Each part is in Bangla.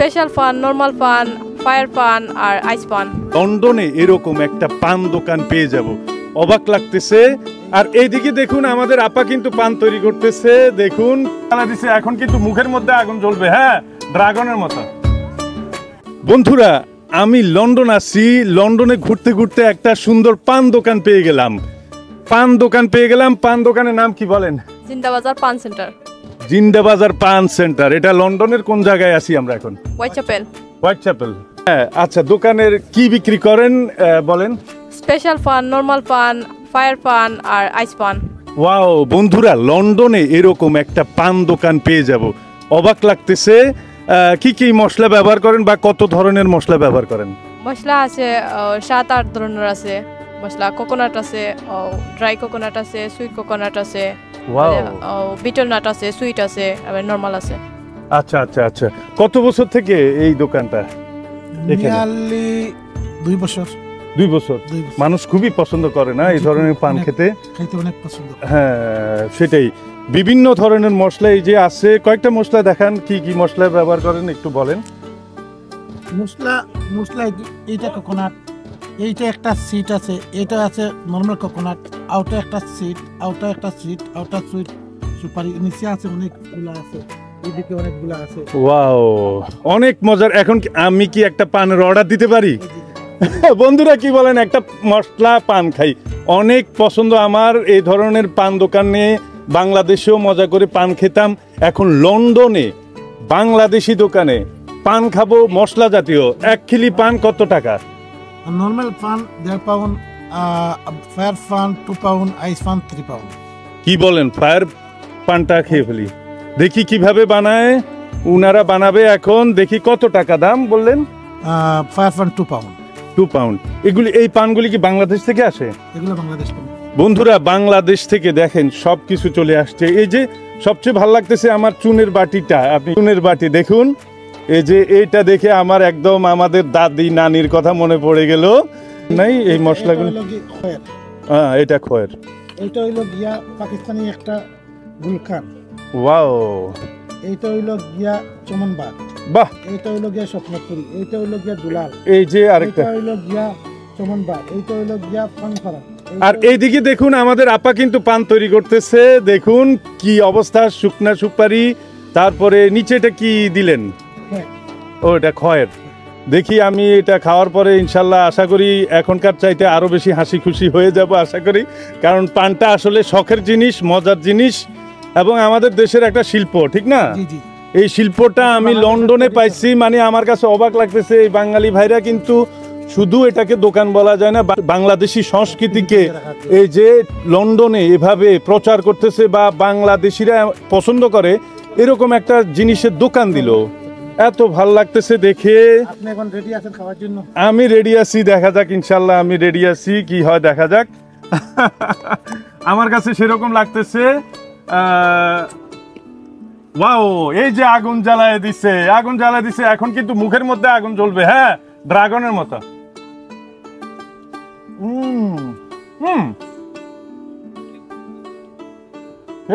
স্পেশাল পান, নরমাল পান, ফায়ার পান আর আইস পান। লন্ডনে এরকম একটা পান দোকান পেয়ে যাব, অবাক লাগতেছে। আর এইদিকে দেখুন আমাদের আপা কিন্তু পান তৈরি করতেছে, দেখুন দিছে, এখন কিন্তু মুখের মধ্যে আগুন জ্বলবে, হ্যাঁ, ড্রাগনের মতো। বন্ধুরা, আমি লন্ডন আসছি, লন্ডনে ঘুরতে ঘুরতে একটা সুন্দর পান দোকান পেয়ে গেলাম। পান দোকানের নাম কি বলেন? জিন্দাবাজার পান সেন্টার। জিন্দাবাজার পান সেন্টার, এটা লন্ডনের কোন জায়গায় আছি আমরা এখন? হোয়াইটচ্যাপেল। হ্যাঁ, আচ্ছা, দোকানের কি বিক্রি করেন বলেন? স্পেশাল পান, নরমাল পান, ফায়ার পান আর আইস পান। ওয়াও বন্ধুরা, লন্ডনে এরকম একটা পান দোকান পেয়ে যাব, অবাক লাগতেছে। কি কি মশলা ব্যবহার করেন বা কত ধরনের মশলা ব্যবহার করেন? মশলা আছে 7-8 ধরনের আছে মশলা। কোকোনাট আছে, ড্রাই কোকোনাট আছে, সুইট কোকোনাট আছে, বিটল নাট আছে, সুইট আছে, আবার নরমাল আছে। আচ্ছা আচ্ছা আচ্ছা, কত বছর থেকে এই দোকানটা? 2 বছর। 2 বছর। মানুষ খুবই পছন্দ করে না এই ধরনের পান খেতে? অনেক পছন্দ। হ্যাঁ, সেটাই। বিভিন্ন ধরনের মশলা এই যে আছে, কয়েকটা মশলা দেখান, কি কি মশলা ব্যবহার করেন একটু বলেন। মশলা এইটা কোকোনাট, এইটা একটা সিট আছে, এটা আছে নরমাল কোকোনাট, আউটা একটা সিট, আউটা সুইট, সুপারি, নিচে আছে অনেকগুলো আছে, এদিকে অনেকগুলো আছে। ওয়াও, অনেক মজার। এখন আমি কি একটা পানের অর্ডার দিতে পারি? বন্ধুরা কি বলেন, একটা মশলা পান খাই, অনেক পছন্দ আমার এই ধরনের পান দোকানে। বাংলাদেশেও মজা করে পান খেতাম, এখন লন্ডনে বাংলাদেশি দোকানে পান খাবো মশলা জাতীয়। 1 খিলি পান কত টাকা? নরমাল পান 1.5 পাউন্ড, ফায়ার পান 2 পাউন্ড, আইস পান 3 পাউন্ড। কি বলেন, ফায়ার পানটা খেয়ে ফেলি, দেখি কিভাবে বানায় উনারা বানাবে। এখন দেখি কত টাকা দাম বললেন? ফায়ার পান 2 পাউন্ড। 2 পাউন্ড। এই পানগুলি কি বাংলাদেশ থেকে আসে? এগুলো বাংলাদেশ থেকে। বন্ধুরা, বাংলাদেশ থেকে দেখেন সবকিছু চলে আসছে। এই যে সবচেয়ে ভালো লাগতেছে আমার চুনের বাটিটা, আপনি চুনের বাটি দেখুন, এই যে এইটা দেখে আমার একদম আমাদের দাদি নানির কথা মনে পড়ে গেল। নাই এই মশলাগুলো? হ্যাঁ, এটা খয়ের। এটা হইলো গিয়া পাকিস্তানি একটা গুলকান। ওয়াও। এইটা হইলো গিয়া চমনবাগ। বাহ। এইটা হইলো গিয়া স্বপ্নপুরি, এইটা হইলো গিয়া দুলাল। এই যে আরেকটা হইলো গিয়া চমনবাগ, এইটা হইলো গিয়া পানফারা। আর এইদিকে দেখুন আমাদের আপা কিন্তু পান তৈরি করতেছে, দেখুন কি অবস্থা। শুকনা সুপারি, তারপরে নিচেটা কি দিলেন? ও, এটা খয়ের। দেখি আমি এটা খাওয়ার পরে ইনশাল্লাহ আশা করি এখনকার চাইতে আরো বেশি হাসি খুশি হয়ে যাব আশা করি, কারণ পানটা আসলে শখের জিনিস, মজার জিনিস, এবং আমাদের দেশের একটা শিল্প, ঠিক না? এই শিল্পটা আমি লন্ডনে পাইছি, মানে আমার কাছে অবাক লাগতেছে। এই বাঙালি ভাইরা কিন্তু শুধু এটাকে দোকান বলা যায় না, বাংলাদেশি সংস্কৃতিকে এই যে লন্ডনে এভাবে প্রচার করতেছে বা বাংলাদেশিরা পছন্দ করে, এরকম একটা জিনিসের দোকান দিল, এত ভাল লাগতেছে দেখে। আপনি এখন রেডি আছেন খাওয়ার জন্য? আমি রেডি আছি, দেখা যাক ইনশাল্লাহ, আমি রেডি আছি, কি হয় দেখা যাক। আমার কাছে সেরকম লাগতেছে। ওয়াও, এই যে আগুন জ্বালায় দিছে, এখন কিন্তু মুখের মধ্যে আগুন জ্বলবে, হ্যাঁ, ড্রাগনের মতো।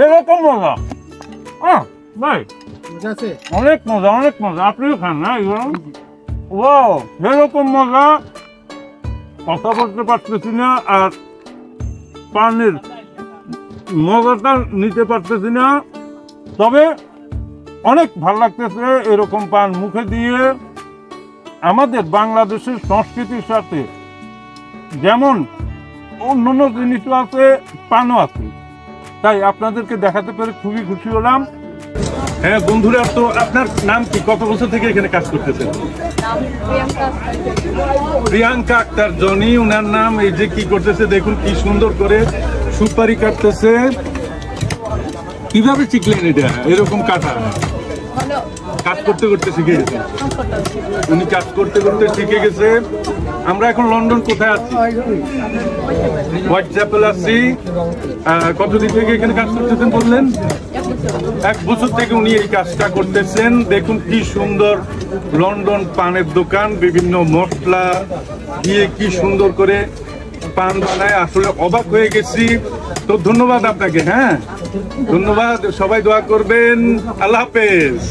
এরকম মজা, ভাই, অনেক মজা। আপনিও খান না এগুলো? ওয়াও, এরকম মজা, কথা বলতে পারতেছি না, আর পানির মজাটা নিতে পারতেছি না, তবে অনেক ভালো লাগতেছে এরকম পান মুখে দিয়ে। আমাদের বাংলাদেশের সংস্কৃতির সাথে যেমন অন্যান্য জিনিসও আছে, পানও আছে, তাই আপনাদেরকে দেখাতে পেরে খুবই খুশি হলাম। হ্যাঁ বন্ধুরা, তো আপনার নাম কি? কত বছর থেকে এখানে কাজ করতেছেন? প্রিয়াঙ্কা আক্তার জনি উনার নাম। এই যে কি করতেছে দেখুন, কি সুন্দর করে সুপারি কাটতেছে। কিভাবে শিখলেন এটা এরকম কাটা? কাজ করতে করতে শিখে গেছে উনি, কাজ করতে করতে শিখে গেছে। আমরা এখন লন্ডন কোথায় আছি? হোয়াইটচ্যাপেল আছি। কতদিন থেকে এখানে কাজ করতেছেন বললেন? 1 বছর থেকে উনি এই কাজটা করতেছেন। দেখুন কি সুন্দর লন্ডন পানের দোকান, বিভিন্ন মশলা দিয়ে কি সুন্দর করে পান বানায়, আসলে অবাক হয়ে গেছি। তো ধন্যবাদ আপনাকে। হ্যাঁ, ধন্যবাদ, সবাই দোয়া করবেন। আল্লাহ হাফেজ।